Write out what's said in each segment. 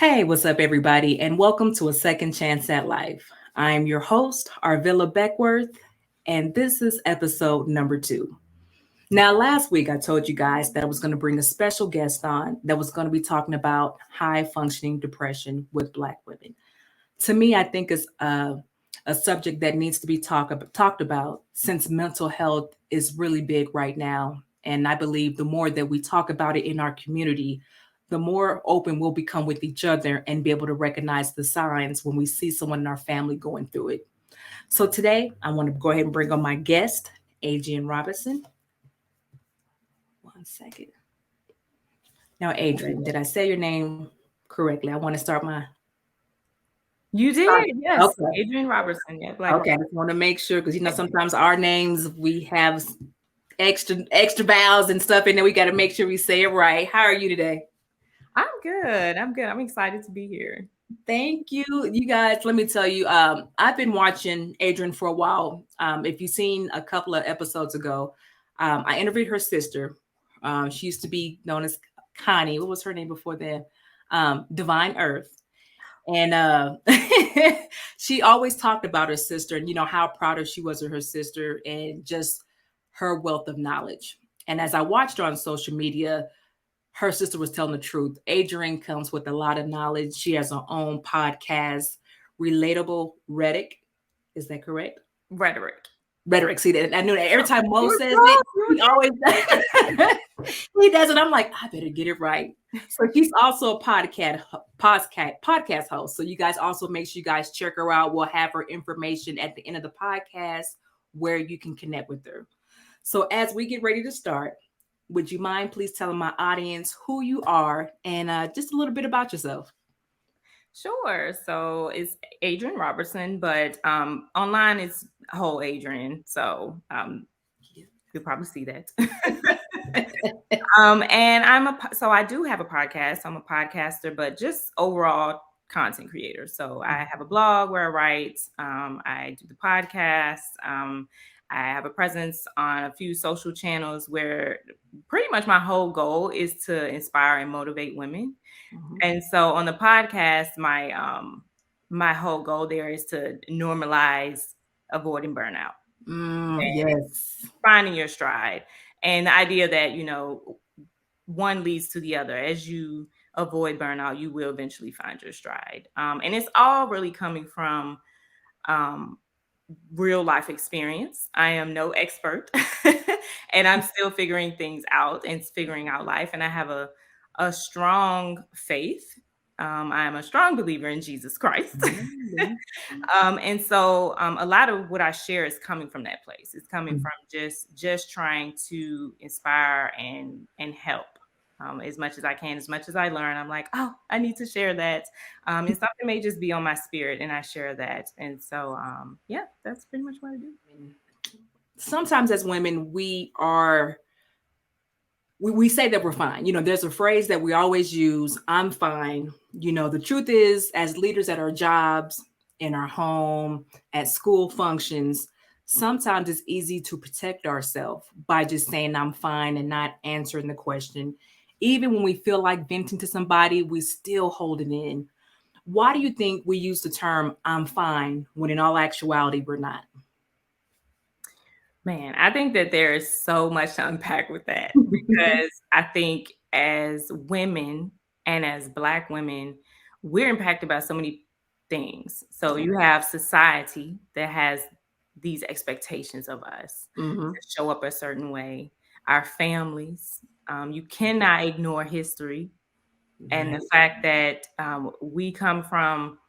Hey, what's up, everybody, and welcome to A Second Chance at Life. I'm your host, Arvilla Beckworth, and this is episode number 2. Now, last week I told you guys that I was going to bring a special guest on that was going to be talking about high functioning depression with Black women. To me, I think it's a subject that needs to be talked about since mental health is really big right now. And I believe the more that we talk about it in our community, the more open we'll become with each other and be able to recognize the signs when we see someone in our family going through it. So today, I want to go ahead and bring on my guest, Adrianne Robertson. One second. Now, Adrianne, did I say your name correctly? I want to start my. You did, yes. Okay. Adrianne Robertson, yeah, Black. Okay, I just want to make sure because sometimes our names we have extra vowels and stuff, and then we got to make sure we say it right. How are you today? I'm good. I'm excited to be here. Thank you, you guys. Let me tell you, I've been watching Adrianne for a while. If you've seen a couple of episodes ago, I interviewed her sister. She used to be known as Connie. What was her name before then? Divine Earth. And she always talked about her sister and how proud of she was of her sister and just her wealth of knowledge. And as I watched her on social media, her sister was telling the truth. Adrianne comes with a lot of knowledge. She has her own podcast, Relatable Rhetoric. Is that correct? Rhetoric. See that? I knew that every time Mo says it, he always he does it. I'm like, I better get it right. So she's also a podcast host. So you guys also make sure you guys check her out. We'll have her information at the end of the podcast where you can connect with her. So as we get ready to start, would you mind please telling my audience who you are and just a little bit about yourself? Sure. So it's Adrianne Robertson, but online it's whole Adrianne. So you'll probably see that. And I do have a podcast. I'm a podcaster, but just overall content creator. So I have a blog where I write. I do the podcast. I have a presence on a few social channels where pretty much my whole goal is to inspire and motivate women. Mm-hmm. And so on the podcast, my whole goal there is to normalize avoiding burnout. Yes. Finding your stride. And the idea that, one leads to the other. As you avoid burnout, you will eventually find your stride. And it's all really coming from real life experience. I am no expert and I'm still figuring things out and figuring out life. And I have a strong faith. I am a strong believer in Jesus Christ. And so a lot of what I share is coming from that place. It's coming from just trying to inspire and help as much as I can, as much as I learn. I'm like, oh, I need to share that. And something may just be on my spirit and I share that. And so, yeah, that's pretty much what I do. Sometimes as women, we say that we're fine. There's a phrase that we always use, I'm fine. The truth is, as leaders at our jobs, in our home, at school functions, sometimes it's easy to protect ourselves by just saying I'm fine and not answering the question. Even when we feel like venting to somebody, we still hold it in. Why do you think we use the term I'm fine when in all actuality we're not? Man, I think that there is so much to unpack with that because I think as women and as Black women, we're impacted by so many things. So you have society that has these expectations of us to show up a certain way. Our families, you cannot ignore history and the fact that we come from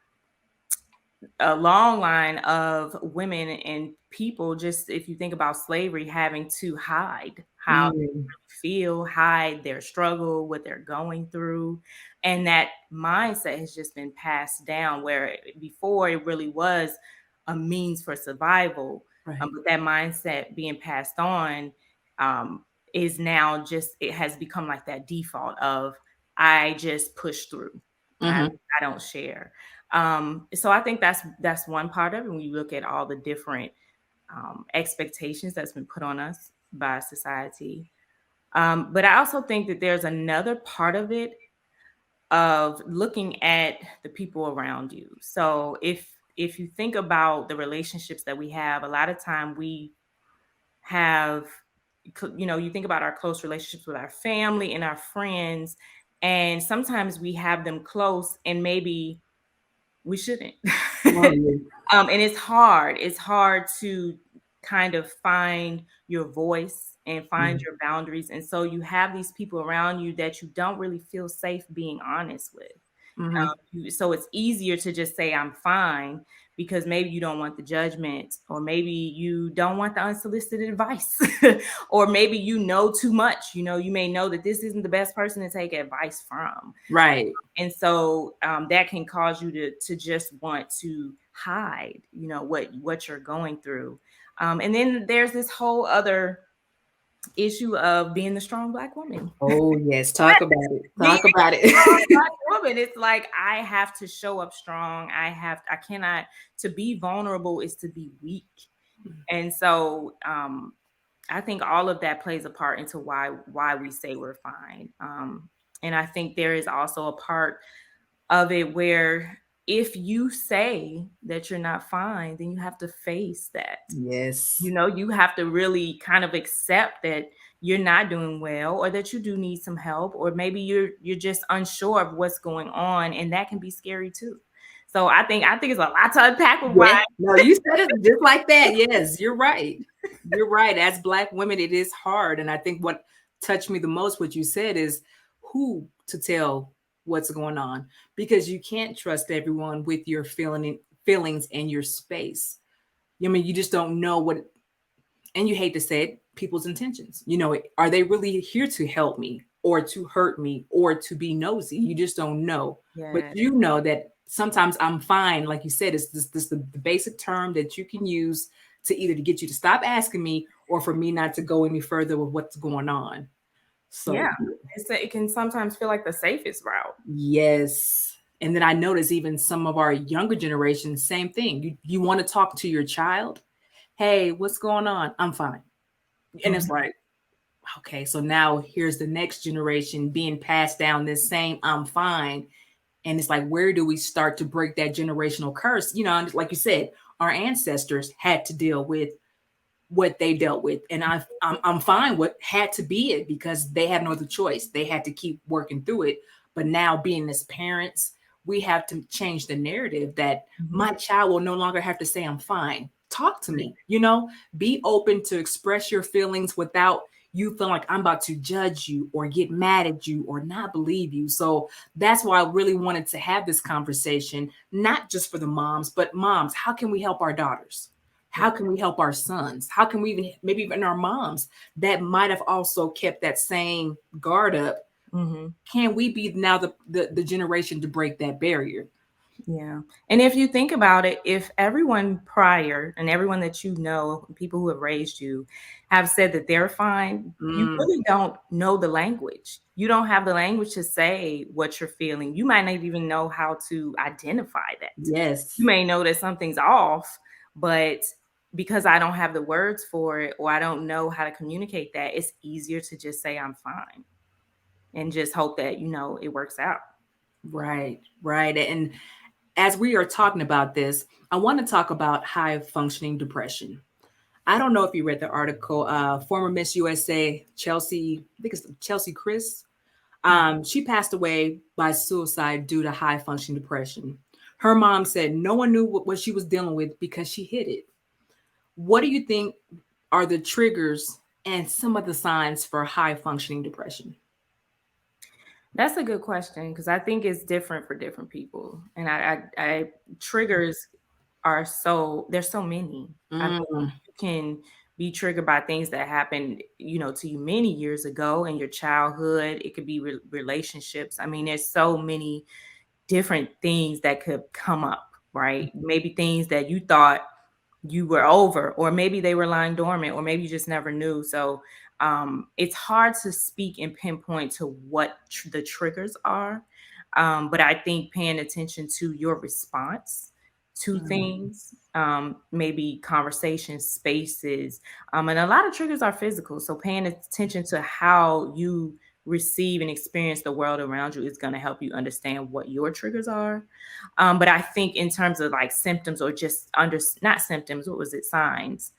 a long line of women and people, just if you think about slavery, having to hide how they feel, hide their struggle, what they're going through. And that mindset has just been passed down where before it really was a means for survival. Right. But that mindset being passed on is now it has become like that default of I just push through. I don't share. So I think that's one part of it when you look at all the different expectations that's been put on us by society. But I also think that there's another part of it of looking at the people around you. So if you think about the relationships that we have, a lot of time we have, you think about our close relationships with our family and our friends, and sometimes we have them close and maybe we shouldn't. Oh, yeah. And it's hard to kind of find your voice and find Mhm. your boundaries, and so you have these people around you that you don't really feel safe being honest with. Mhm. So it's easier to just say I'm fine because maybe you don't want the judgment, or maybe you don't want the unsolicited advice, or maybe you know too much. You may know that this isn't the best person to take advice from. Right. And so that can cause you to just want to hide, what you're going through. And then there's this whole other issue of being the strong Black woman. Oh, yes. Talk about it. Being Talk about a strong it. Black woman, it's like I have to show up strong. I cannot. To be vulnerable is to be weak. And so I think all of that plays a part into why we say we're fine. And I think there is also a part of it where if you say that you're not fine, then you have to face that. Yes. You have to really kind of accept that you're not doing well, or that you do need some help, or maybe you're just unsure of what's going on, and that can be scary too. So I think it's a lot to unpack with Yes. why. No, you said it just like that. Yes, you're right. You're right. As Black women, it is hard. And I think what touched me the most, what you said, is who to tell what's going on, because you can't trust everyone with your feelings and your space. I mean, you just don't know what, and you hate to say it, people's intentions. Are they really here to help me or to hurt me or to be nosy? You just don't know. But Yeah. you know that sometimes I'm fine, like you said, it's this the basic term that you can use to either to get you to stop asking me or for me not to go any further with what's going on. So Yeah. It can sometimes feel like the safest route. yes. And then I notice even some of our younger generation, same thing. You want to talk to your child. Hey, what's going on? I'm fine. And it's Mhm. like, okay, so now here's the next generation being passed down this same I'm fine. And it's like, where do we start to break that generational curse? And like you said, our ancestors had to deal with what they dealt with. And I'm fine with had to be it because they had no other choice. They had to keep working through it. But now, being as parents, we have to change the narrative that Mhm. my child will no longer have to say I'm fine. Talk to me, be open to express your feelings without you feeling like I'm about to judge you or get mad at you or not believe you. So that's why I really wanted to have this conversation, not just for the moms, but moms, how can we help our daughters? How Yeah. can we help our sons? How can we even, maybe even our moms that might have also kept that same guard up? Mhm. Can we be now the generation to break that barrier? Yeah. And if you think about it, if everyone prior and everyone that people who have raised you, have said that they're fine, you Mm, really don't know the language. You don't have the language to say what you're feeling. You might not even know how to identify that. You yes, may know that something's off, but because I don't have the words for it, or I don't know how to communicate that, it's easier to just say I'm fine and just hope that, it works out. right, right. And as we are talking about this, I want to talk about high functioning depression. I don't know if you read the article. Former Miss USA Chelsea, I think it's Chelsea Chris. She passed away by suicide due to high functioning depression. Her mom said no one knew what she was dealing with because she hid it. What do you think are the triggers and some of the signs for high functioning depression? That's a good question because I think it's different for different people, and I triggers there's so many. I mean, Mm, you can be triggered by things that happened, to you many years ago in your childhood. It could be relationships. I mean, there's so many different things that could come up, right? Maybe things that you thought you were over, or maybe they were lying dormant, or maybe you just never knew. So it's hard to speak and pinpoint to what the triggers are. But I think paying attention to your response to mm, things, maybe conversation spaces, and a lot of triggers are physical. So paying attention to how you receive and experience the world around you is going to help you understand what your triggers are. But I think in terms of like symptoms or just not symptoms, what was it? Signs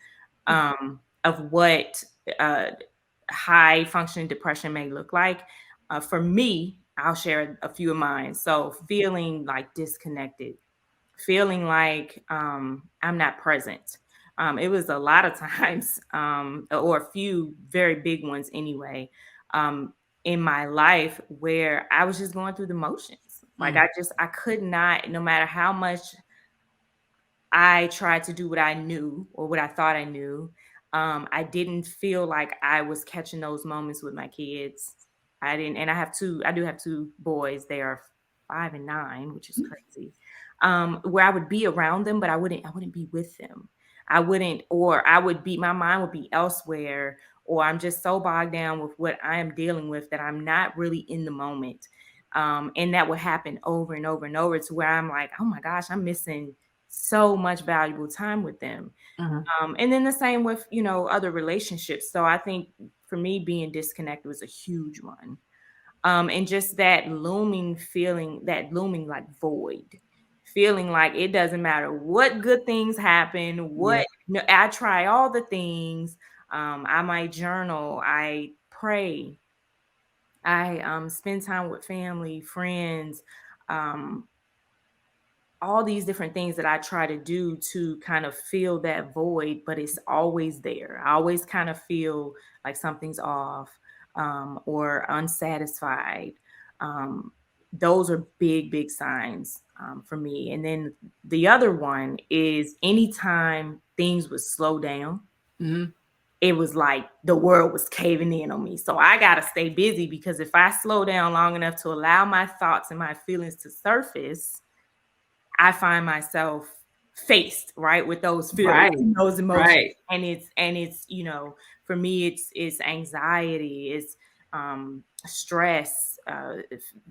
of what high functioning depression may look like. For me, I'll share a few of mine. So feeling like disconnected, feeling like I'm not present. It was a lot of times, or a few very big ones anyway, in my life where I was just going through the motions. Like I could not, no matter how much I tried to do what I knew or what I thought I knew, I didn't feel like I was catching those moments with my kids. I didn't, and I do have two boys. They are 5 and 9, which is crazy. Where I would be around them, but I wouldn't be with them. I would be, my mind would be elsewhere, or I'm just so bogged down with what I am dealing with that I'm not really in the moment. And that would happen over and over and over to where I'm like, oh my gosh, I'm missing so much valuable time with them. And then the same with, other relationships. So I think for me, being disconnected was a huge one. And just that looming like void, feeling like it doesn't matter what good things happen, I try all the things. I might journal, I pray, I spend time with family, friends, all these different things that I try to do to kind of fill that void, but it's always there. I always kind of feel like something's off, or unsatisfied. Those are big, big signs for me. And then the other one is anytime things would slow down, it was like the world was caving in on me. So I got to stay busy, because if I slow down long enough to allow my thoughts and my feelings to surface, I find myself faced with those feelings, those emotions. And it's, for me, it's anxiety, it's stress,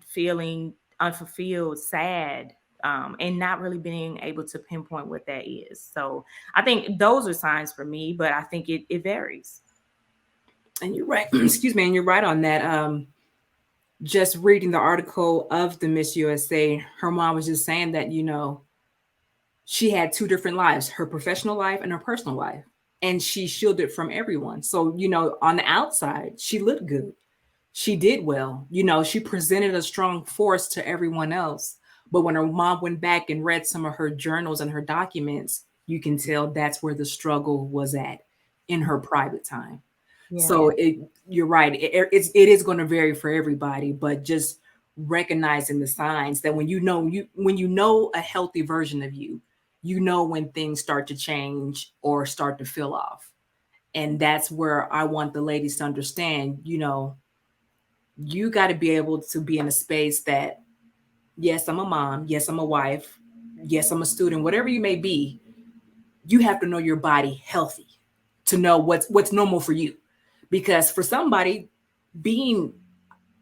feeling unfulfilled, sad, and not really being able to pinpoint what that is. So I think those are signs for me, but I think it varies. And you're right. Excuse me. And you're right on that. Just reading the article of the Miss USA, her mom was just saying that, she had two different lives, her professional life and her personal life. And she shielded from everyone. So, on the outside, she looked good. She did well. She presented a strong force to everyone else. But when her mom went back and read some of her journals and her documents, you can tell that's where the struggle was at in her private time. Yeah. So you're right. It is going to vary for everybody, but just recognizing the signs that when you know a healthy version of you, when things start to change or start to feel off. And that's where I want the ladies to understand, you got to be able to be in a space that, yes, I'm a mom. Yes, I'm a wife. Yes, I'm a student, whatever you may be. You have to know your body healthy to know what's normal for you. Because for somebody, being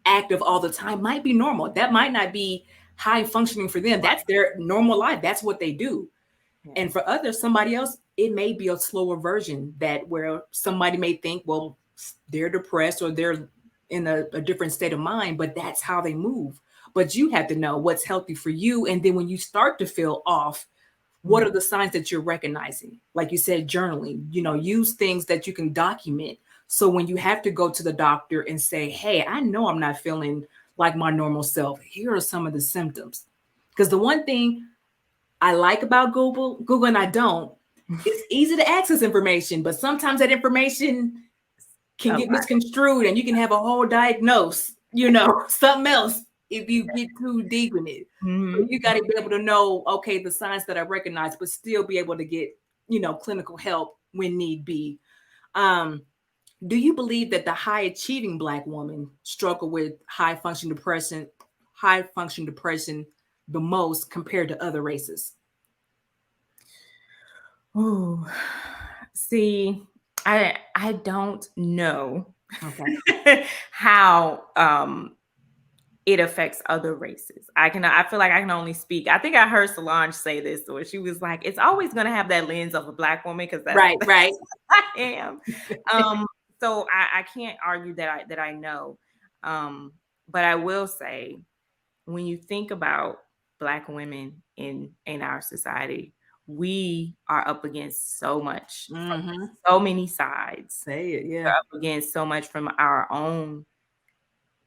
active all the time might be normal. That might not be high functioning for them. That's their normal life. That's what they do. And for others, somebody else, it may be a slower version where somebody may think, well, they're depressed or they're in a different state of mind, but that's how they move. But you have to know what's healthy for you. And then when you start to feel off, what are the signs that you're recognizing? Like you said, journaling, use things that you can document. So when you have to go to the doctor and say, hey, I know I'm not feeling like my normal self, here are some of the symptoms. Because the one thing I like about Google and I don't, it's easy to access information, but sometimes that information can get misconstrued and you can have a whole diagnosis, something else if you get too deep in it. So you got to be able to know, okay, the signs that I recognize, but still be able to get, clinical help when need be. Do you believe that the high achieving Black woman struggle with high functioning depression the most compared to other races? Oh, see, I don't know how it affects other races. I feel like I can only speak. I think I heard Solange say this, or she was like, it's always going to have that lens of a Black woman, because that's right. I am. So I can't argue that I know. But I will say, when you think about Black women in our society, we are up against so much from Mm-hmm. so many sides. Say it, We're yeah. up against so much from our own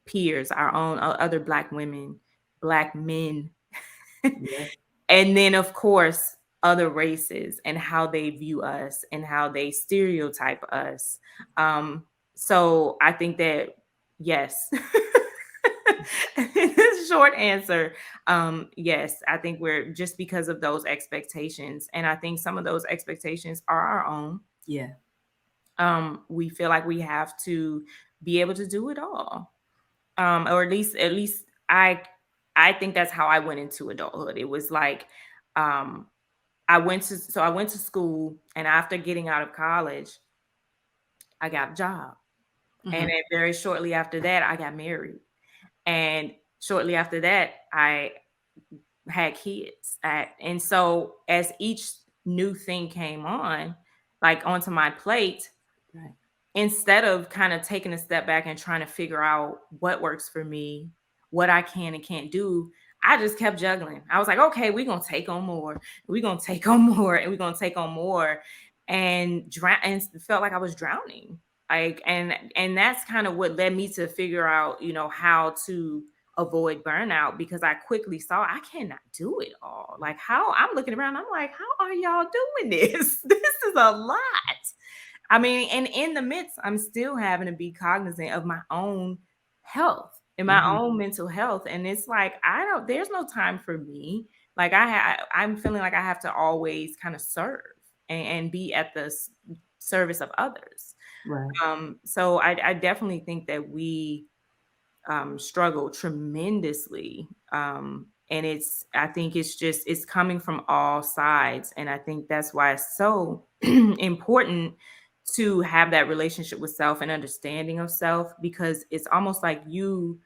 peers, our own other Black women, Black men, Yeah. and then of course other races and how they view us and how they stereotype us. So I think that yes. Short answer, yes, I think we're just because of those expectations, and I think some of those expectations are our own. Yeah. We feel like we have to be able to do it all, or at least I think that's how I went into adulthood. It was like, um, I went to school, and after getting out of college, I got a job, and Mm-hmm. then very shortly after that, I got married, and shortly after that, I had kids. And so as each new thing came on, like onto my plate, Right. instead of kind of taking a step back and trying to figure out what works for me, what I can and can't do, I just kept juggling. I was like, okay, we're gonna take on more, we're gonna take on more, and we're gonna take on more, and drown, and felt like I was drowning. Like, and that's kind of what led me to figure out, how to avoid burnout, because I quickly saw I cannot do it all. Like, how I'm looking around, I'm like, how are y'all doing this? This is a lot. I mean, and in the midst, I'm still having to be cognizant of my own health and my Mm-hmm. own mental health. And it's like, there's no time for me. Like, I'm feeling like I have to always kind of serve and be at the service of others. Right. So I definitely think that we struggle tremendously. And I think it's coming from all sides. And I think that's why it's so important to have that relationship with self and understanding of self, because it's almost like you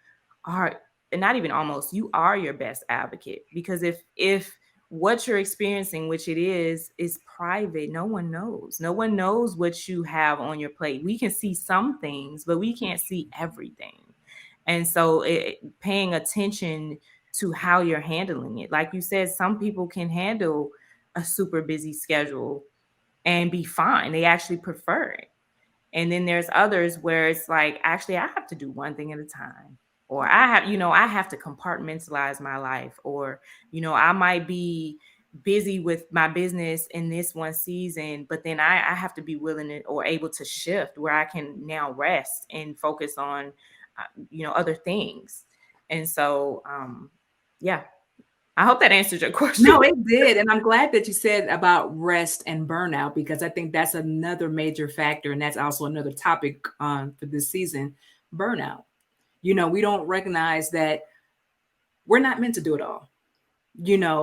are, and not even almost, you are your best advocate. Because if what you're experiencing, which it is private, no one knows what you have on your plate. We can see some things, but we can't see everything. And so paying attention to how you're handling it. Like you said, some people can handle a super busy schedule and be fine. They actually prefer it. And then there's others where it's like, actually, I have to do one thing at a time. Or I have to compartmentalize my life. Or, I might be busy with my business in this one season, but then I have to be willing or able to shift where I can now rest and focus on, other things. And so, yeah, I hope that answered your question. No, it did. And I'm glad that you said about rest and burnout, because I think that's another major factor. And that's also another topic for this season, burnout. We don't recognize that we're not meant to do it all.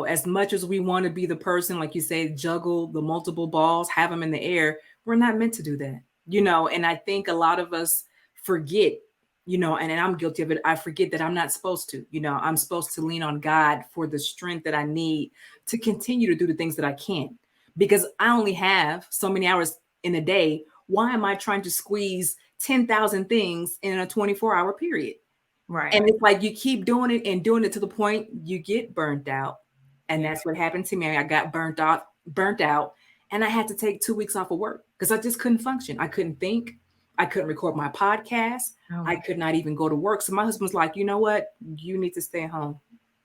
As much as we want to be the person, like you say, juggle the multiple balls, have them in the air, we're not meant to do that. And I think a lot of us forget, and I'm guilty of it. I forget that I'm not supposed to. I'm supposed to lean on God for the strength that I need to continue to do the things that I can, because I only have so many hours in a day. Why am I trying to squeeze 10,000 things in a 24-hour period? Right. And it's like you keep doing it and doing it to the point you get burnt out. And Yeah. that's what happened to me. I got burnt out, and I had to take 2 weeks off of work because I just couldn't function. I couldn't think. I couldn't record my podcast. Oh I my could not even go to work. So my husband's like, you know what? You need to stay home.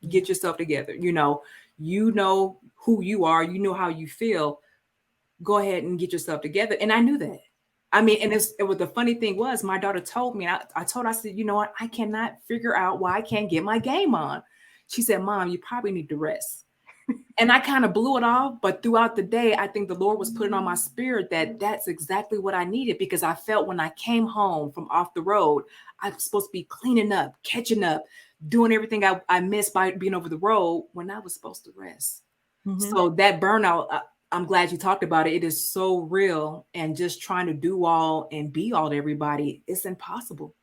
Get yourself together. You know who you are. You know how you feel. Go ahead and get yourself together. And I knew that. I mean, and it was the funny thing was my daughter told me, and I told her, I said, you know what? I cannot figure out why I can't get my game on. She said, Mom, you probably need to rest. And I kind of blew it off. But throughout the day, I think the Lord was putting on my spirit that that's exactly what I needed, because I felt when I came home from off the road, I was supposed to be cleaning up, catching up, doing everything I missed by being over the road when I was supposed to rest. Mhm. So that burnout, I'm glad you talked about it. It is so real. And just trying to do all and be all to everybody, it's impossible.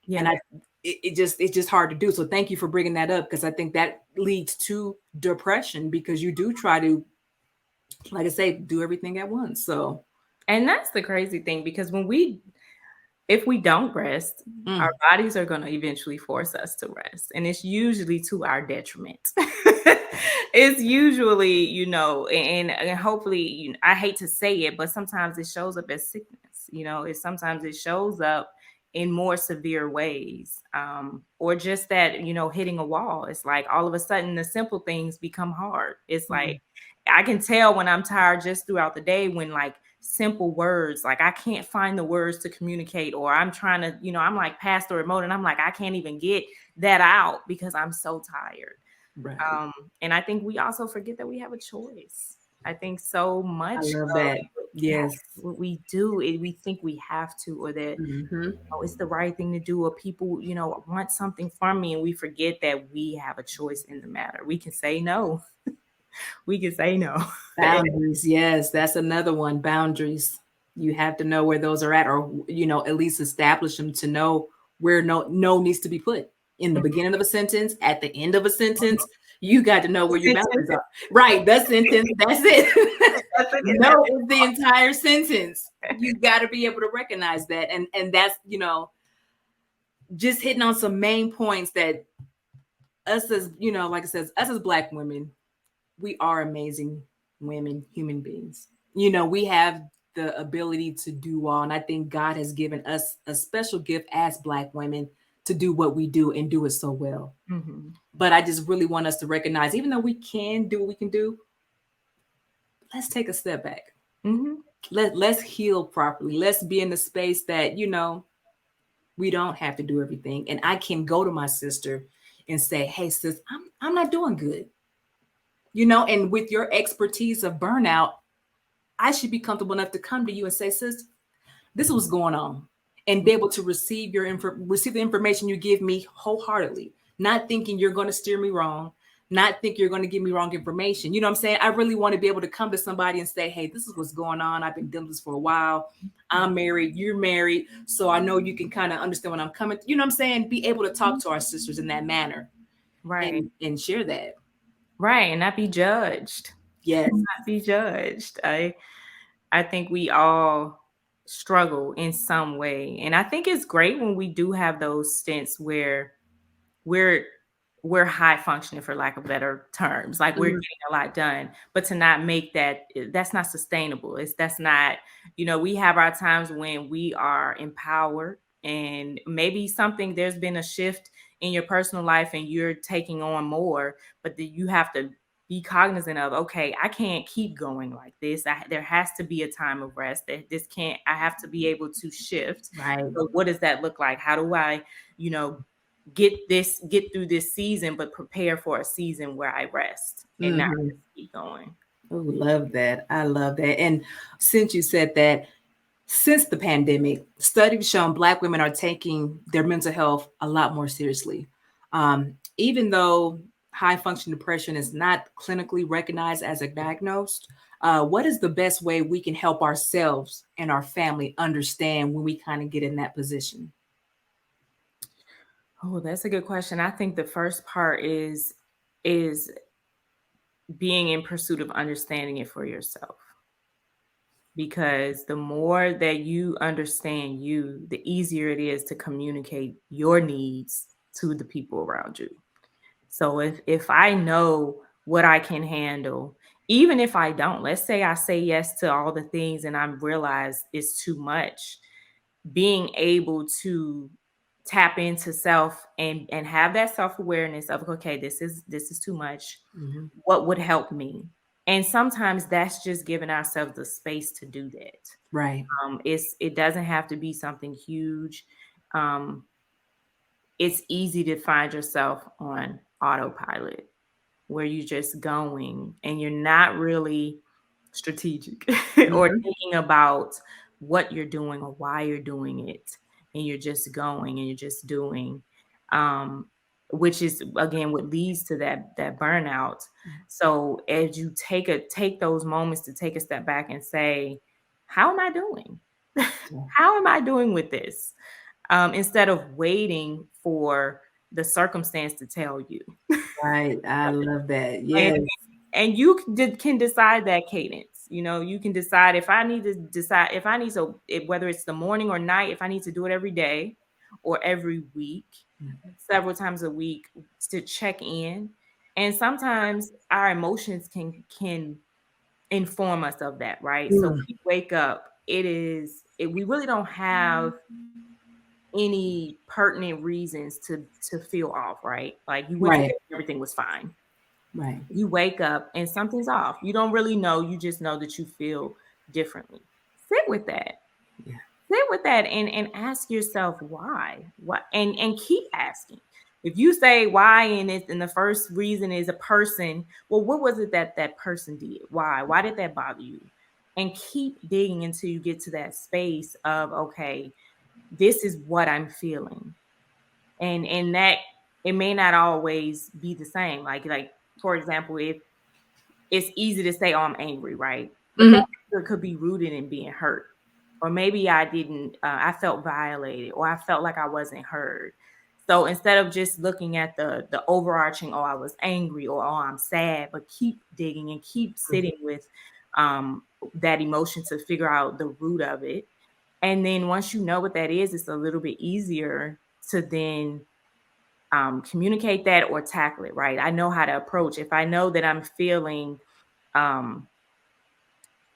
Yeah. And it's just hard to do. So thank you for bringing that up, because I think that leads to depression, because you do try to, like I say, do everything at once. So And that's the crazy thing, because when we if we don't rest, Mm. our bodies are going to eventually force us to rest. And it's usually to our detriment. It's usually, and hopefully, I hate to say it, but sometimes it shows up as sickness. Sometimes it shows up in more severe ways, or just that, hitting a wall. It's like all of a sudden the simple things become hard. It's like, I can tell when I'm tired just throughout the day, when like simple words, like I can't find the words to communicate, or I'm trying to, I'm like past the remote and I'm like, I can't even get that out because I'm so tired. Right. And I think we also forget that we have a choice. I think so I much love of, that. Yes. what we do, we think we have to, or that it's the right thing to do, or people, want something from me, and we forget that we have a choice in the matter. We can say no. We can say no. Boundaries. Yes, that's another one. Boundaries. You have to know where those are at, or at least establish them to know where no needs to be put in the beginning of a sentence, at the end of a sentence. You got to know where your boundaries are. Right. The sentence. That's it. No is the entire sentence. You got to be able to recognize that, and that's just hitting on some main points that us as like I said, us as Black women, we are amazing women, human beings. We have the ability to do all. And I think God has given us a special gift as Black women to do what we do and do it so well. But I just really want us to recognize, even though we can do what we can do, let's take a step back. Let's heal properly. Let's be in the space that, we don't have to do everything. And I can go to my sister and say, hey, sis, I'm not doing good. And with your expertise of burnout, I should be comfortable enough to come to you and say, sis, this is what's going on, and be able to receive receive the information you give me wholeheartedly, not thinking you're going to steer me wrong, not think you're going to give me wrong information. You know what I'm saying? I really want to be able to come to somebody and say, hey, this is what's going on. I've been dealing with this for a while. I'm married, you're married. So I know you can kind of understand when I'm coming. You know what I'm saying? Be able to talk to our sisters in that manner. Right. And share that. Right. And not be judged. Yes. Not be judged. I think we all struggle in some way. And I think it's great when we do have those stints where we're high functioning, for lack of better terms, like we're getting a lot done, but to not make that's not sustainable. That's not, we have our times when we are empowered, and maybe there's been a shift in your personal life and you're taking on more, but you have to be cognizant of, okay, I can't keep going like this. There has to be a time of rest. I have to be able to shift. Right. So what does that look like? How do I, get through this season, but prepare for a season where I rest and not just keep going. Oh, love that. I love that. And since you said that, since the pandemic, studies shown Black women are taking their mental health a lot more seriously. Even though high function depression is not clinically recognized as a diagnosed, what is the best way we can help ourselves and our family understand when we kind of get in that position? Oh, that's a good question. I think the first part is being in pursuit of understanding it for yourself. Because the more that you understand you, the easier it is to communicate your needs to the people around you. So if I know what I can handle, even if I don't, let's say I say yes to all the things and I realize it's too much, being able to tap into self and have that self-awareness of, okay, this is too much. What would help me? And sometimes that's just giving ourselves the space to do that. Right. It doesn't have to be something huge. It's easy to find yourself on autopilot where you're just going and you're not really strategic or thinking about what you're doing or why you're doing it. And you're just going and you're just doing, which is again what leads to that burnout. So as you take those moments to take a step back and say, how am I doing? How am I doing with this? Instead of waiting for the circumstance to tell you. Right. I love that. Yes. And you can decide that cadence. You know, you can decide if I need to, whether it's the morning or night, if I need to do it every day or every week, several times a week, to check in. And sometimes our emotions can inform us of that, right? So we wake up, we really don't have any pertinent reasons to feel off, right? Like you went to Right. bed, everything was fine. Right. You wake up and something's off. You don't really know, you just know that you feel differently. Sit with that. Yeah. Sit with that and ask yourself why. What and keep asking. If you say why and the first reason is a person, well, what was it that that person did? Why? Why did that bother you? And keep digging until you get to that space of, okay, this is what I'm feeling. And that it may not always be the same. Like for example, if it's easy to say, oh, I'm angry, right? But that anger could be rooted in being hurt. Or maybe I felt violated, or I felt like I wasn't heard. So instead of just looking at the overarching, oh, I was angry, or oh, I'm sad, but keep digging and keep sitting with that emotion to figure out the root of it. And then once you know what that is, it's a little bit easier to then communicate that or tackle it, right? I know how to approach. If I know that I'm feeling um,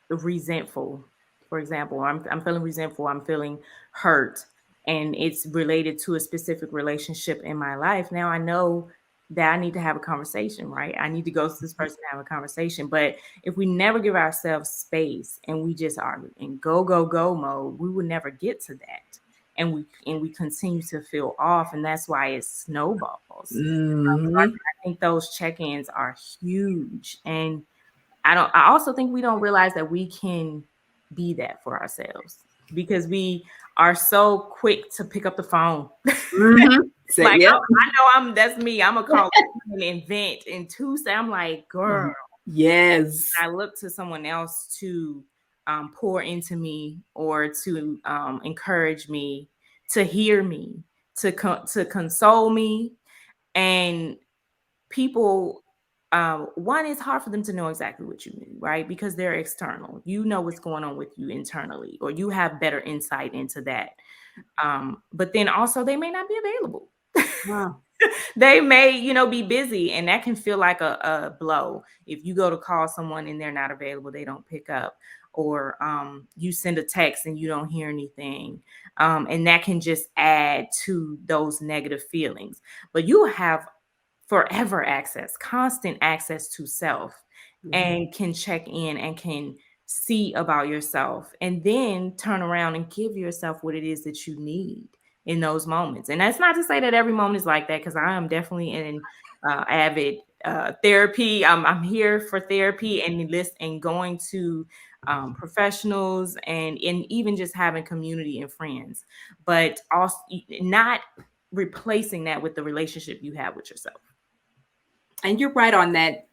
resentful, for example, I'm feeling resentful, I'm feeling hurt, and it's related to a specific relationship in my life. Now I know that I need to have a conversation, right? I need to go to this person to have a conversation. But if we never give ourselves space and we just are in go mode, we will never get to that. And we continue to feel off, and that's why it snowballs. So I think those check-ins are huge. And I also think we don't realize that we can be that for ourselves because we are so quick to pick up the phone. Like, Yep. I know that's me. I'm gonna call and vent. And Tuesday, I'm like, girl. Yes. I look to someone else to pour into me or to encourage me, to hear me, to console me. And people, one, it's hard for them to know exactly what you need, right? Because they're external. You know what's going on with you internally, or you have better insight into that. But then also they may not be available. Wow. They may, be busy, and that can feel like a blow. If you go to call someone and they're not available, they don't pick up, or you send a text and you don't hear anything. And that can just add to those negative feelings. But you have forever access, constant access to self, and can check in and can see about yourself, and then turn around and give yourself what it is that you need in those moments. And that's not to say that every moment is like that, because I am definitely in avid therapy. I'm here for therapy and going to professionals and even just having community and friends, but also not replacing that with the relationship you have with yourself. And you're right on that.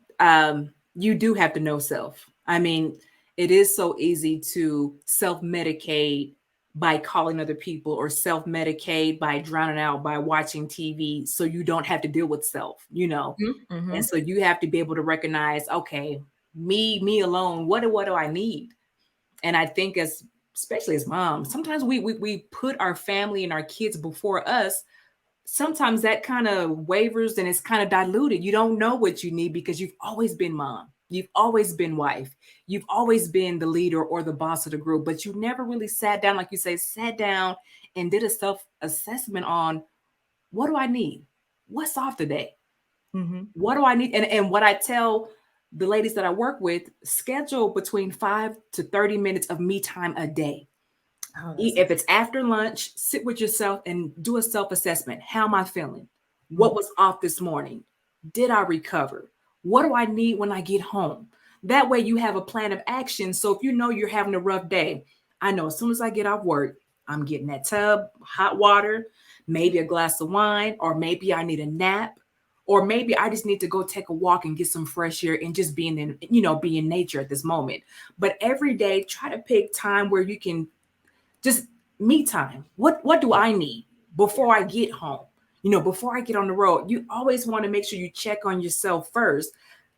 You do have to know self. I mean, it is so easy to self-medicate by calling other people, or self-medicate by drowning out by watching TV, so you don't have to deal with self, Mm-hmm. And so you have to be able to recognize, okay, me alone, what do I need? And I think especially as moms, sometimes we put our family and our kids before us. Sometimes that kind of wavers and it's kind of diluted. You don't know what you need because you've always been mom. You've always been wife. You've always been the leader or the boss of the group, but you never really sat down, like you say, sat down and did a self-assessment on, what do I need? What's off today? Mm-hmm. What do I need? And what I tell the ladies that I work with, schedule between 5 to 30 minutes of me time a day. If it's after lunch, sit with yourself and do a self-assessment. How am I feeling? What was off this morning? Did I recover? What do I need when I get home? That way you have a plan of action. So if you know you're having a rough day, I know as soon as I get off work, I'm getting that tub, hot water, maybe a glass of wine, or maybe I need a nap, or maybe I just need to go take a walk and get some fresh air and just be in nature at this moment. But every day, try to pick time where you can just me time. What do I need before I get home? Before I get on the road, you always want to make sure you check on yourself first.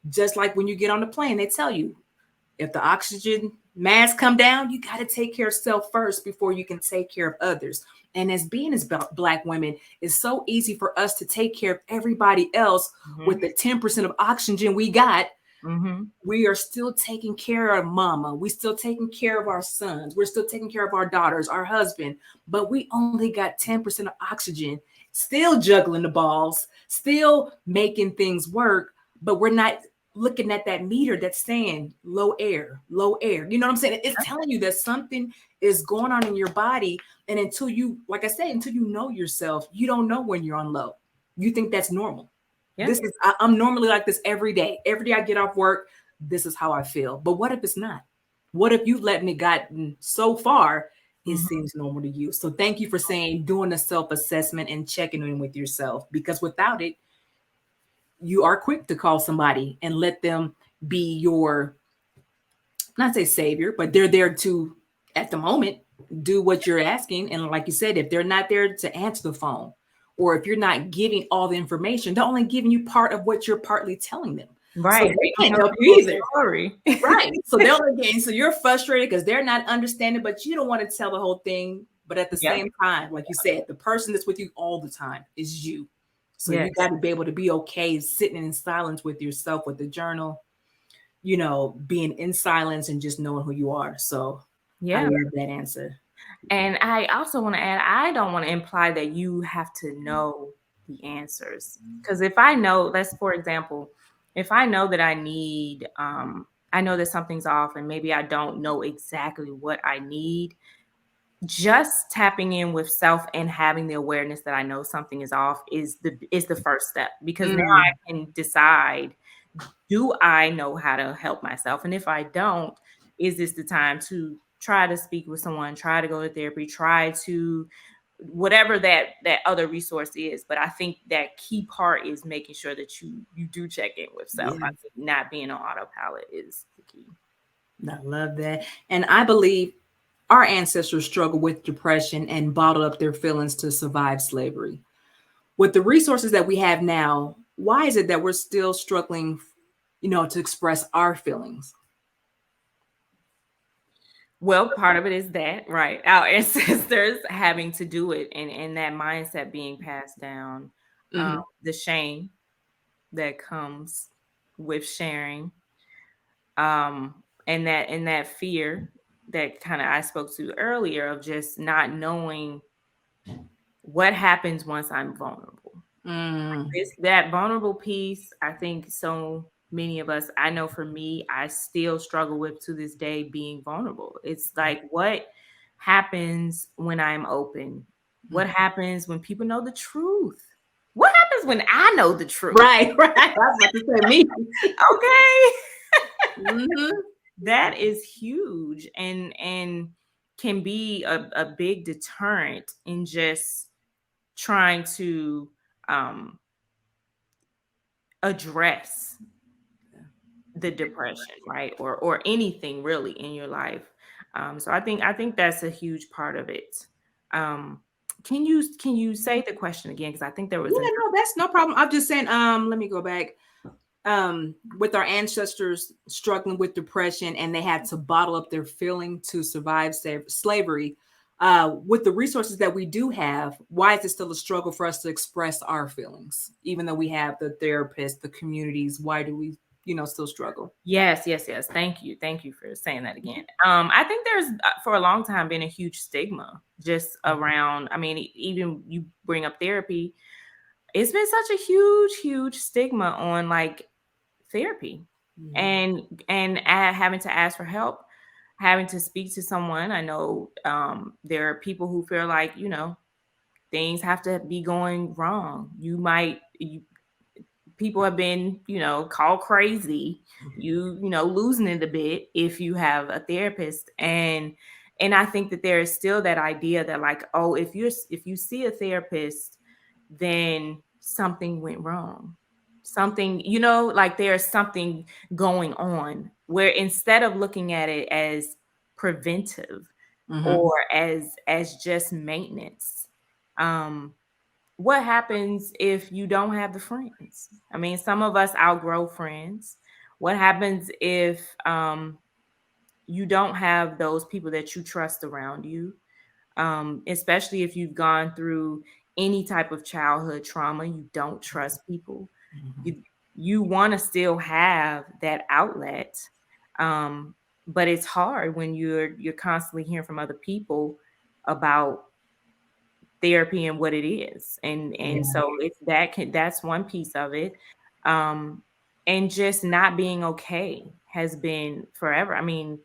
Just like when you get on the plane, they tell you, If the oxygen mask come down, you got to take care of self first before you can take care of others. And as being as Black women, it's so easy for us to take care of everybody else with the 10% of oxygen we got. We are still taking care of mama. We still taking care of our sons. We're still taking care of our daughters, our husband, but we only got 10% of oxygen, still juggling the balls, still making things work, but we're not looking at that meter that's saying low air, low air. You know what I'm saying? It's telling you that something is going on in your body. And until you, like I said, until you know yourself, you don't know when you're on low. You think that's normal. Yeah. This is, I'm normally like this every day. Every day I get off work, this is how I feel. But what if it's not? What if you've let me gotten so far, it seems normal to you? So thank you for saying doing a self-assessment and checking in with yourself, because without it, you are quick to call somebody and let them be your, not say savior, but they're there to, at the moment, do what you're asking. And like you said, if they're not there to answer the phone, or if you're not giving all the information, they're only giving you part of what you're partly telling them. Right. So they can't help you either. Right. So they're only getting, so you're frustrated because they're not understanding, but you don't want to tell the whole thing. But at the same time, like you said, the person that's with you all the time is you. So you got to be able to be okay sitting in silence with yourself, with the journal, you know, being in silence and just knowing who you are. So I love that answer. And I also want to add, I don't want to imply that you have to know the answers. Because if I know, let's, for example, if I know that I need, I know that something's off and maybe I don't know exactly what I need, just tapping in with self and having the awareness that I know something is off is the first step, because now I can decide, do I know how to help myself? And if I don't, is this the time to try to speak with someone, try to go to therapy, try to whatever that other resource is? But I think that key part is making sure that you do check in with self. I think not being on autopilot is the key. I love that. And I believe our ancestors struggled with depression and bottled up their feelings to survive slavery. With the resources that we have now, why is it that we're still struggling, you know, to express our feelings? Well, part of it is that, right? Our ancestors having to do it, and that mindset being passed down, the shame that comes with sharing, and that fear that kind of I spoke to earlier of just not knowing what happens once I'm vulnerable. That vulnerable piece, I think so many of us, I know for me, I still struggle with to this day being vulnerable. It's like, what happens when I'm open? What happens when people know the truth? What happens when I know the truth? Right. I was about to say me. Okay. That is huge and can be a big deterrent in just trying to address the depression, right? Or anything really in your life. So I think that's a huge part of it. Can you say the question again? Because I think there was no, that's no problem. I'm just saying, let me go back. With our ancestors struggling with depression and they had to bottle up their feeling to survive slavery. With the resources that we do have, why is it still a struggle for us to express our feelings? Even though we have the therapists, the communities, why do we, you know, still struggle? Yes. Thank you for saying that again. I think there's for a long time been a huge stigma just around, I mean, even you bring up therapy, it's been such a huge stigma on like therapy and having to ask for help, having to speak to someone. I know there are people who feel like, you know, things have to be going wrong. People have been, you know, called crazy, you know, losing it a bit if you have a therapist. And I think that there is still that idea that like, oh, if you see a therapist, then something went wrong. Something, you know, like there's something going on, where instead of looking at it as preventive or as just maintenance, what happens if you don't have the friends? I mean, some of us outgrow friends. What happens if you don't have those people that you trust around you, especially if you've gone through any type of childhood trauma. You don't trust people. You you want to still have that outlet, but it's hard when you're constantly hearing from other people about therapy and what it is, and so it's that's one piece of it, and just not being okay has been forever. I mean,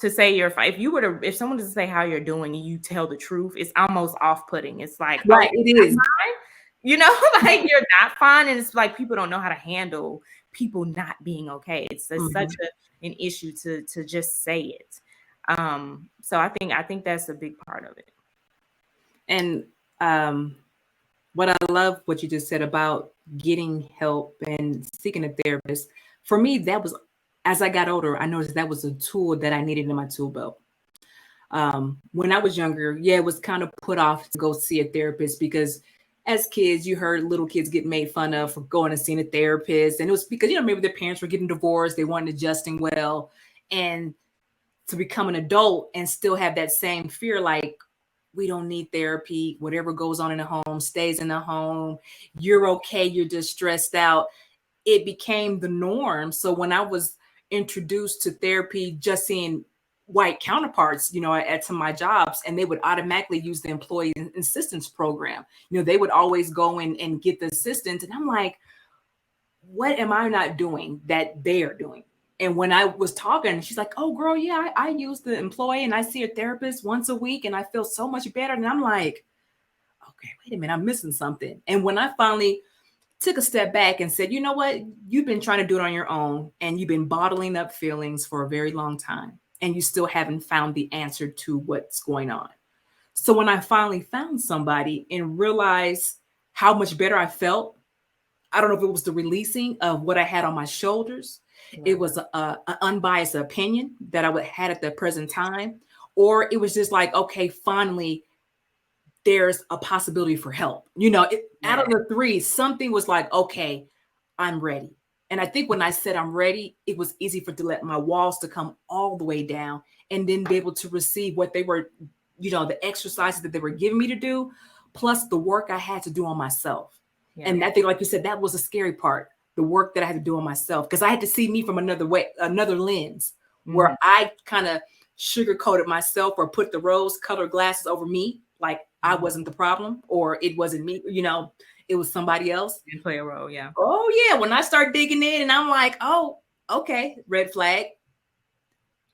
to say if someone doesn't say how you're doing and you tell the truth, it's almost off-putting. It's like, oh, Right, it is. like you're not fine, and it's like people don't know how to handle people not being okay. It's such an issue to just say it. So I think that's a big part of it. And what I love what you just said about getting help and seeking a therapist. For me, that was, as I got older, I noticed that was a tool that I needed in my tool belt. When I was younger, it was kind of put off to go see a therapist because as kids, you heard little kids get made fun of for going and seeing a therapist. And it was because, maybe their parents were getting divorced, they weren't adjusting well. And to become an adult and still have that same fear, like, we don't need therapy. Whatever goes on in the home stays in the home. You're okay. You're just stressed out. It became the norm. So when I was introduced to therapy, just seeing white counterparts, at some of my jobs, and they would automatically use the employee assistance program. They would always go in and get the assistance. And I'm like, what am I not doing that they are doing? And when I was talking, she's like, oh, girl, yeah, I use the employee and I see a therapist once a week and I feel so much better. And I'm like, okay, wait a minute, I'm missing something. And when I finally took a step back and said, you know what, you've been trying to do it on your own and you've been bottling up feelings for a very long time and you still haven't found the answer to what's going on. So when I finally found somebody and realized how much better I felt, I don't know if it was the releasing of what I had on my shoulders. Right. It was an unbiased opinion that I had at the present time, or it was just like, okay, finally, there's a possibility for help. Out of the three, something was like, okay, I'm ready. And I think when I said I'm ready, it was easy to let my walls to come all the way down and then be able to receive what they were, the exercises that they were giving me to do, plus the work I had to do on myself. Yeah. And I think, like you said, that was a scary part, the work that I had to do on myself, because I had to see me from another lens, where I kind of sugarcoated myself or put the rose-colored glasses over me, like I wasn't the problem or it wasn't me, it was somebody else. You play a role, yeah. Oh, yeah. When I start digging in and I'm like, oh, okay, red flag.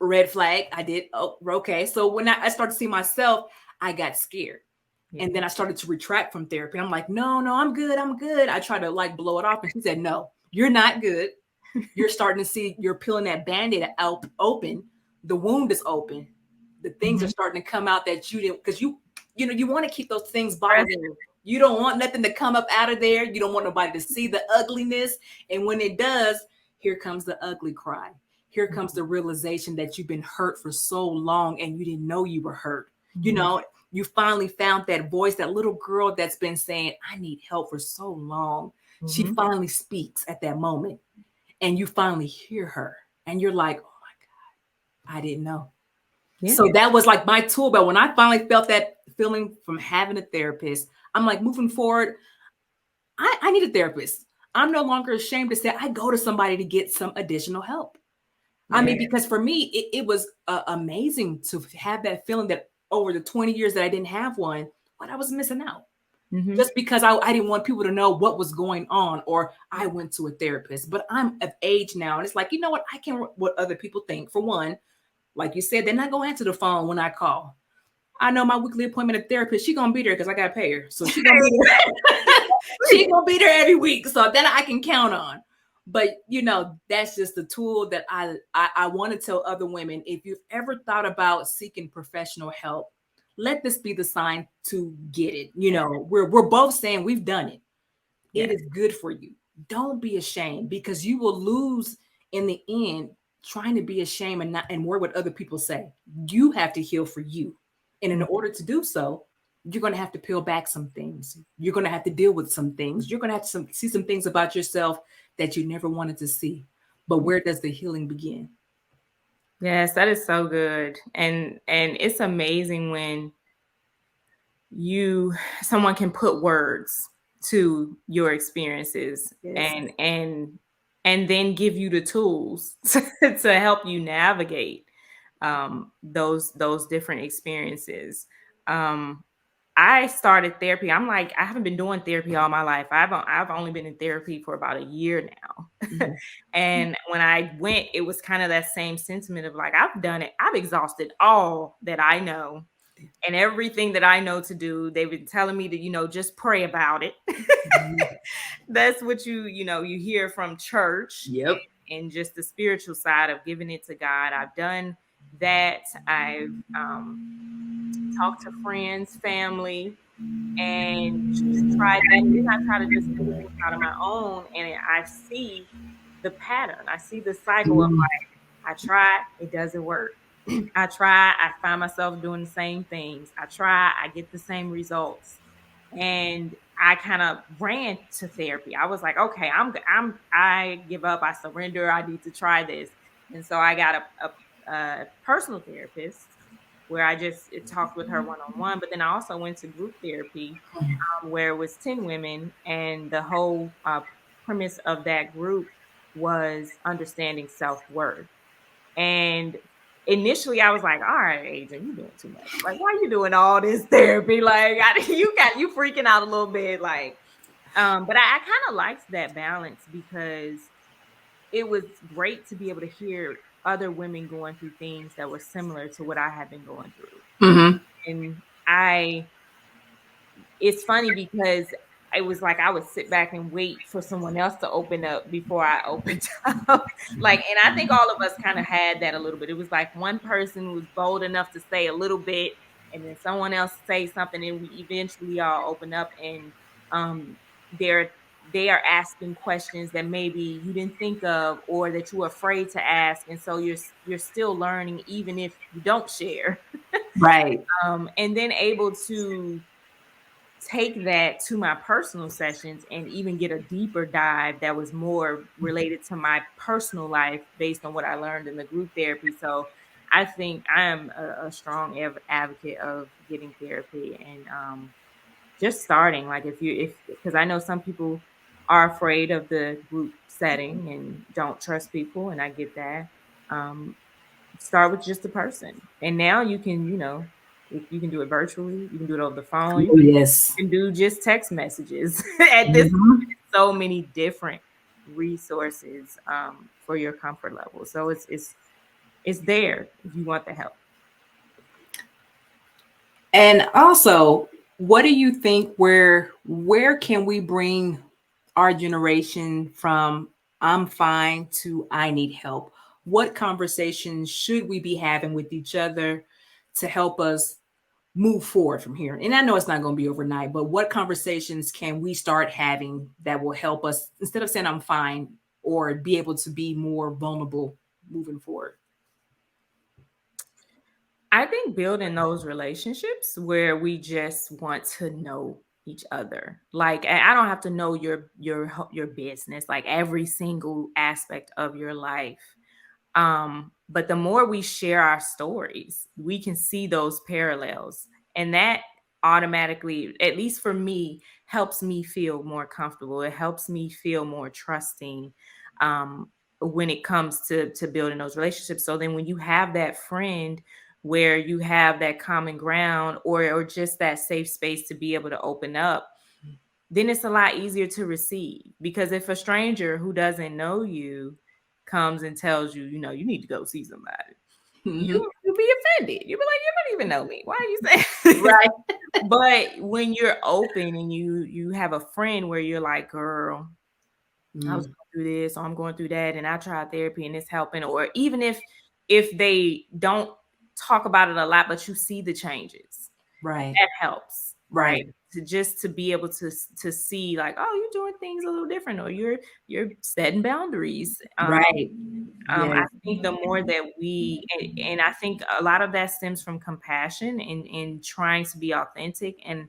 I did. Oh, okay. So when I started to see myself, I got scared. And then I started to retract from therapy. I'm like, no, I'm good. I tried to blow it off. And she said, no, you're not good. You're starting to see, you're peeling that Band-Aid out open. The wound is open. The things are starting to come out that you didn't, because you want to keep those things bottled in. You don't want nothing to come up out of there. You don't want nobody to see the ugliness. And when it does, here comes the ugly cry. Here comes the realization that you've been hurt for so long and you didn't know you were hurt. You finally found that voice, that little girl that's been saying, I need help for so long. She finally speaks at that moment and you finally hear her and you're like, oh my God, I didn't know. Yeah. So that was like my tool. But when I finally felt that feeling from having a therapist, I'm like, moving forward, I need a therapist. I'm no longer ashamed to say I go to somebody to get some additional help. Yeah. I mean, because for me, it was amazing to have that feeling that over the 20 years that I didn't have one, but I was missing out. Just because I didn't want people to know what was going on, or I went to a therapist. But I'm of age now, and it's like, you know what? I can't what other people think. For one, like you said, they're not going to answer the phone when I call. I know my weekly appointment at therapist, she's going to be there because I got to pay her. So she's going to be there. She's going to be there every week. So that I can count on. But, that's just the tool that I want to tell other women. If you've ever thought about seeking professional help, let this be the sign to get it. We're both saying we've done it. It is good for you. Don't be ashamed, because you will lose in the end trying to be ashamed and worry what other people say. You have to heal for you. And in order to do so, you're going to have to peel back some things. You're going to have to deal with some things. You're going to have to see some things about yourself that you never wanted to see. But where does the healing begin? Yes, that is so good. And it's amazing when someone can put words to your experiences Yes. and then give you the tools to help you navigate those different experiences. Um, I started therapy. I'm like, I haven't been doing therapy all my life. I've only been in therapy for about a year now. Mhm. And when I went, it was kind of that same sentiment of like, I've done it. I've exhausted all that I know and everything that I know to do. They've been telling me to, just pray about it. Mhm. That's what you hear from church Yep. and just the spiritual side of giving it to God. I've done that. I've talked to friends, family, and just try that. And then I try to just figure things out on my own. And I see the pattern. I see the cycle of Mhm. like, I try, it doesn't work. I try, I find myself doing the same things. I try, I get the same results. And I kind of ran to therapy. I was like, okay, I give up. I surrender. I need to try this. And so I got a personal therapist where I just talked with her one on one. But then I also went to group therapy where it was 10 women, and the whole premise of that group was understanding self worth. And initially, I was like, "All right, Adrian, you're doing too much. Like, why are you doing all this therapy? Like, you freaking out a little bit. Like, but I kind of liked that balance because it was great to be able to hear other women going through things that were similar to what I had been going through. Mhm. And I it's funny because it was like I would sit back and wait for someone else to open up before I opened up. Like, and I think all of us kind of had that a little bit. It was like one person was bold enough to say a little bit, and then someone else say something, and we eventually all open up, and um, they're they are asking questions that maybe you didn't think of or that you were afraid to ask, and so you're still learning even if you don't share. Right. And then able to take that to my personal sessions and even get a deeper dive that was more related to my personal life based on what I learned in the group therapy. So I think I am a strong advocate of getting therapy and just starting. Like if because I know some people are afraid of the group setting and don't trust people, and I get that. Um, Start with just a person, and now you can, if you can do it virtually, you can do it over the phone. Oh, yes. You can do just text messages. At this Mhm. point, so many different resources for your comfort level. So it's there if you want the help. And also, what do you think where can we bring our generation from I'm fine to I need help? What conversations should we be having with each other to help us move forward from here? And I know it's not going to be overnight, but what conversations can we start having that will help us instead of saying I'm fine or be able to be more vulnerable moving forward? I think building those relationships where we just want to know each other. Like, and I don't have to know your business, like every single aspect of your life. But the more we share our stories, we can see those parallels. And that automatically, at least for me, helps me feel more comfortable. It helps me feel more trusting when it comes to building those relationships. So then when you have that friend where you have that common ground or just that safe space to be able to open up, then it's a lot easier to receive. Because if a stranger who doesn't know you comes and tells you, you need to go see somebody, Mhm. you'll be offended. You'll be like, you don't even know me. Why are you saying this? Right. But when you're open and you have a friend where you're like, girl, I was Mm, going through this, or I'm going through that, and I tried therapy and it's helping. Or even if they don't talk about it a lot, but you see the changes, right. that helps, right? Right. To be able to see like, oh, you're doing things a little different, or you're setting boundaries. Right. I Yes. think the more that and I think a lot of that stems from compassion and trying to be authentic, and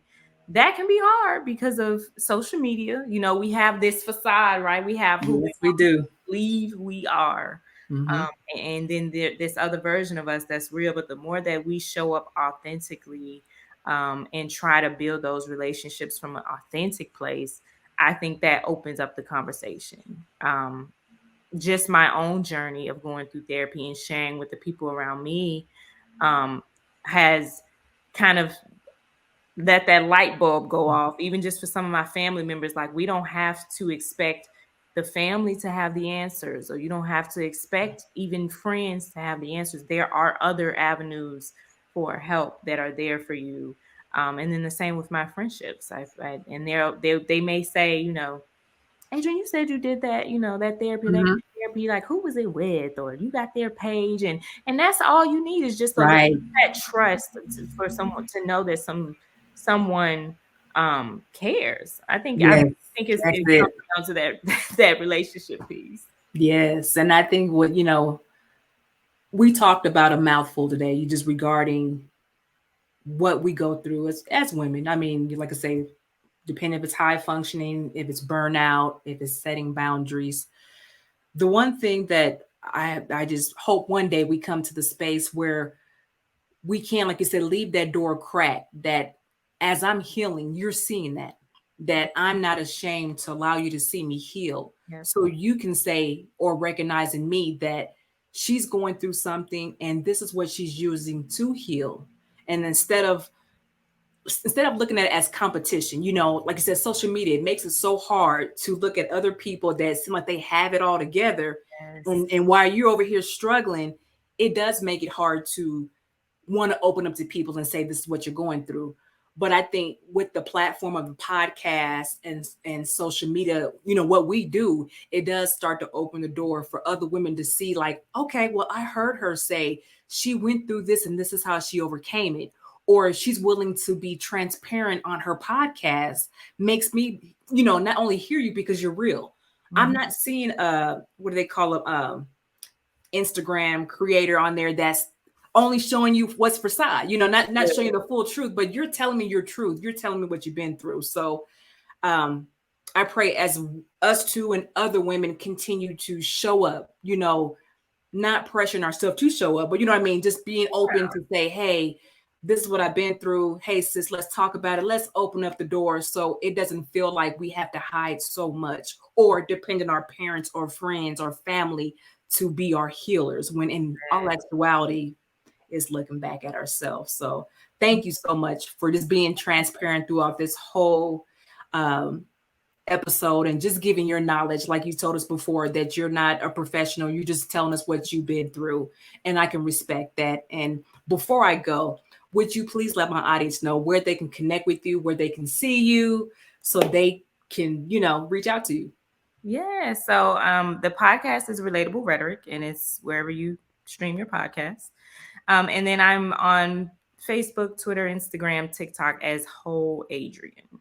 that can be hard because of social media. We have this facade, right? We have who we Yes, we do. believe we are. And then this other version of us that's real. But the more that we show up authentically and try to build those relationships from an authentic place, I think that opens up the conversation. Just my own journey of going through therapy and sharing with the people around me has kind of let that light bulb go off, even just for some of my family members. Like, we don't have to expect the family to have the answers, or you don't have to expect even friends to have the answers. There are other avenues for help that are there for you. And then the same with my friendships. And they may say, Adrianne, you said you did that, that therapy, like, who was it with? Or you got their page, and that's all you need is just a little Right. that trust for someone to know that someone cares. I think Yes. it's That's it it. comes down to that that relationship piece. Yes. And I think we talked about a mouthful today, you just regarding what we go through as women. I mean, like I say, depending if it's high functioning, if it's burnout, if it's setting boundaries. The one thing that I just hope one day we come to the space where we can, like you said, leave that door cracked, that as I'm healing, you're seeing that I'm not ashamed to allow you to see me heal. Yes. So you can say or recognize in me that she's going through something and this is what she's using to heal. And instead of looking at it as competition, like I said, social media, it makes it so hard to look at other people that seem like they have it all together. Yes. And while you're over here struggling, it does make it hard to want to open up to people and say, this is what you're going through. But I think with the platform of the podcast and social media, what we do, it does start to open the door for other women to see, like, okay, well, I heard her say she went through this and this is how she overcame it. Or she's willing to be transparent on her podcast, makes me, not only hear you because you're real. I'm not seeing what do they call it? Instagram creator on there that's only showing you what's facade, not showing you the full truth, but you're telling me your truth. You're telling me what you've been through. So I pray as us two and other women continue to show up, not pressuring ourselves to show up, but you know what I mean? Just being open to say, hey, this is what I've been through. Hey, sis, let's talk about it. Let's open up the door so it doesn't feel like we have to hide so much or depend on our parents or friends or family to be our healers, when in all actuality is looking back at ourselves. So thank you so much for just being transparent throughout this whole episode and just giving your knowledge. Like you told us before, that you're not a professional. You're just telling us what you've been through. And I can respect that. And before I go, would you please let my audience know where they can connect with you, where they can see you, so they can, reach out to you? Yeah. So the podcast is Relatable Rhetoric, and it's wherever you stream your podcast. And then I'm on Facebook, Twitter, Instagram, TikTok as Whole Adrianne.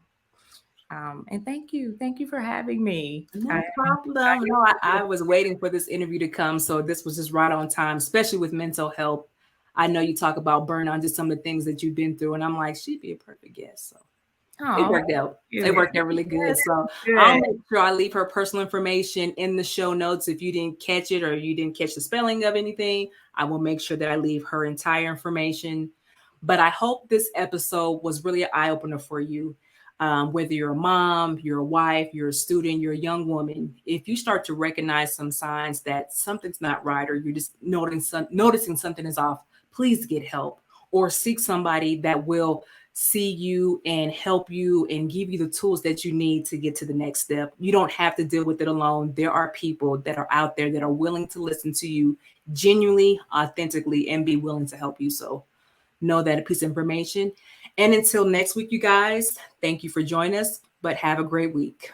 And thank you for having me. No problem. No, I was waiting for this interview to come, so this was just right on time, especially with mental health. I know you talk about burnout, just some of the things that you've been through, and I'm like, she'd be a perfect guest. So it worked out. It worked out really good. So I'll make sure I leave her personal information in the show notes. If you didn't catch it or you didn't catch the spelling of anything, I will make sure that I leave her entire information. But I hope this episode was really an eye-opener for you. Whether you're a mom, you're a wife, you're a student, you're a young woman, if you start to recognize some signs that something's not right, or you're just noticing something is off, please get help or seek somebody that will see you and help you and give you the tools that you need to get to the next step. You don't have to deal with it alone. There are people that are out there that are willing to listen to you genuinely, authentically, and be willing to help you. So know that a piece of information. And until next week, you guys, thank you for joining us, but have a great week.